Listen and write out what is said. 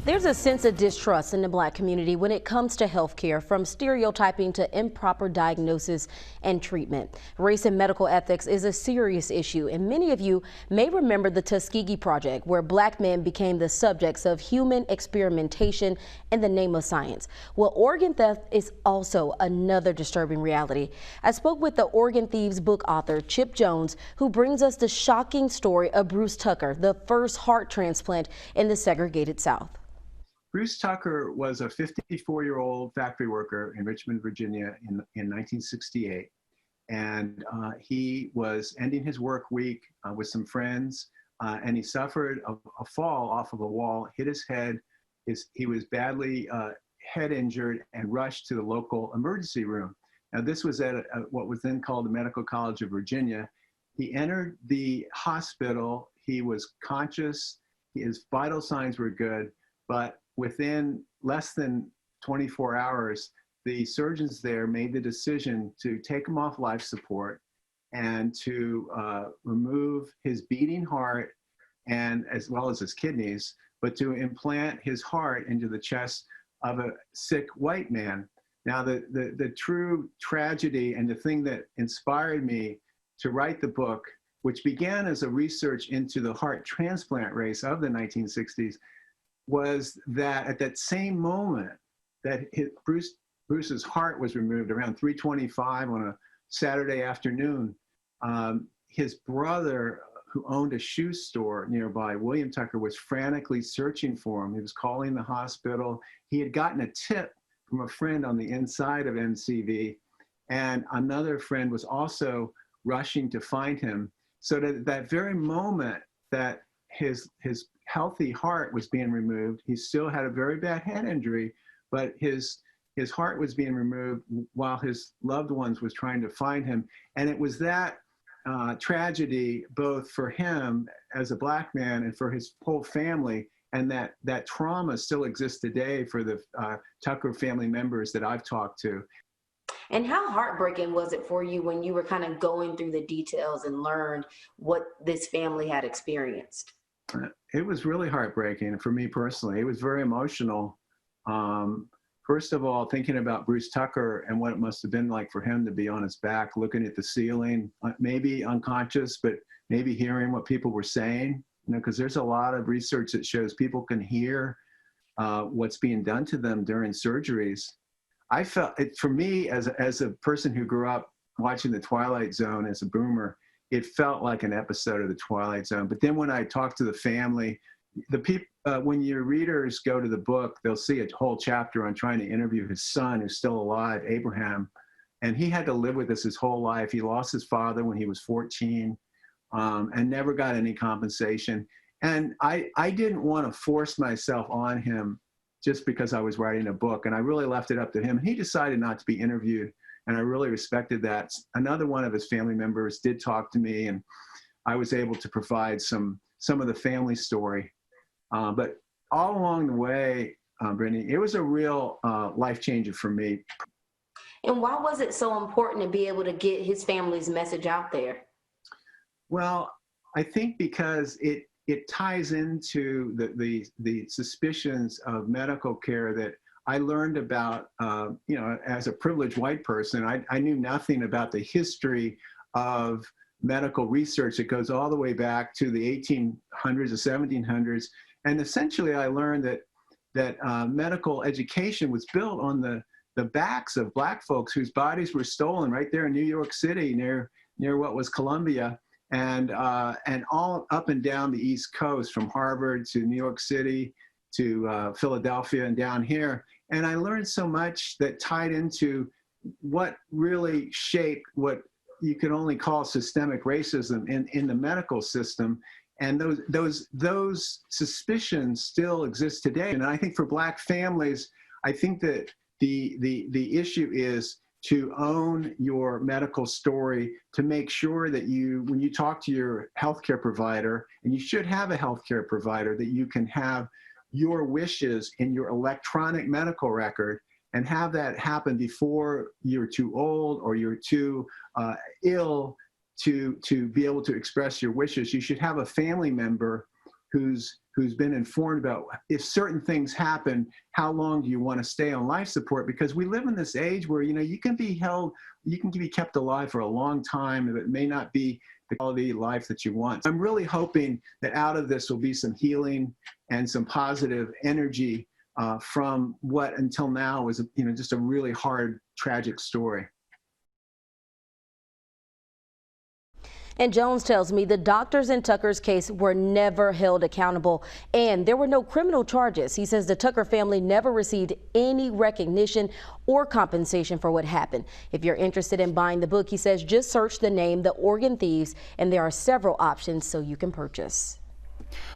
There's a sense of distrust in the Black community when it comes to health care, from stereotyping to improper diagnosis and treatment. Race and medical ethics is a serious issue, and many of you may remember the Tuskegee Project, where Black men became the subjects of human experimentation in the name of science. Well, organ theft is also another disturbing reality. I spoke with the Organ Thieves book author, Chip Jones, who brings us the shocking story of Bruce Tucker, the first heart transplant in the segregated South. Bruce Tucker was a 54-year-old factory worker in Richmond, Virginia in 1968. And he was ending his work week with some friends, and he suffered a fall off of a wall, hit his head. He was badly head injured and rushed to the local emergency room. Now, this was at what was then called the Medical College of Virginia. He entered the hospital. He was conscious. His vital signs were good, but within less than 24 hours, the surgeons there made the decision to take him off life support and to remove his beating heart and as well as his kidneys, but to implant his heart into the chest of a sick white man. Now, the true tragedy and the thing that inspired me to write the book, which began as a research into the heart transplant race of the 1960s, was that at that same moment that Bruce's heart was removed around 3:25 on a Saturday afternoon, his brother, who owned a shoe store nearby, William Tucker, was frantically searching for him. He was calling the hospital. He had gotten a tip from a friend on the inside of MCV, and another friend was also rushing to find him. So that very moment that his healthy heart was being removed, he still had a very bad head injury, but his heart was being removed while his loved ones was trying to find him. And it was that tragedy, both for him as a Black man and for his whole family, and that trauma still exists today for the Tucker family members that I've talked to. And how heartbreaking was it for you when you were kind of going through the details and learned what this family had experienced? It was really heartbreaking for me personally. It was very emotional. First of all, thinking about Bruce Tucker and what it must have been like for him to be on his back, looking at the ceiling, maybe unconscious, but maybe hearing what people were saying, because there's a lot of research that shows people can hear what's being done to them during surgeries. I felt it, for me, as a person who grew up watching The Twilight Zone as a boomer, it felt like an episode of The Twilight Zone. But then when I talked to the family, when your readers go to the book, they'll see a whole chapter on trying to interview his son, who's still alive, Abraham. And he had to live with this his whole life. He lost his father when he was 14 and never got any compensation. And I didn't want to force myself on him just because I was writing a book. And I really left it up to him. And he decided not to be interviewed. And I really respected that. Another one of his family members did talk to me, and I was able to provide some of the family story. But all along the way, Brittany, it was a real life changer for me. And why was it so important to be able to get his family's message out there? Well, I think because it ties into the suspicions of medical care that I learned about, as a privileged white person. I knew nothing about the history of medical research that goes all the way back to the 1800s or 1700s. And essentially, I learned that medical education was built on the backs of Black folks whose bodies were stolen right there in New York City, near what was Columbia, and all up and down the East Coast, from Harvard to New York City to Philadelphia and down here. And I learned so much that tied into what really shaped what you could only call systemic racism in the medical system. And those suspicions still exist today. And I think for Black families, I think that the issue is to own your medical story, to make sure that when you talk to your healthcare provider, and you should have a healthcare provider, that you can have your wishes in your electronic medical record and have that happen before you're too old or you're too ill to be able to express your wishes. You should have a family member who's been informed about if certain things happen, how long do you want to stay on life support? Because we live in this age where, you can be kept alive for a long time, but it may not be the quality of life that you want. I'm really hoping that out of this will be some healing and some positive energy from what until now was, just a really hard, tragic story. And Jones tells me the doctors in Tucker's case were never held accountable and there were no criminal charges. He says the Tucker family never received any recognition or compensation for what happened. If you're interested in buying the book, he says just search the name, The Organ Thieves, and there are several options so you can purchase.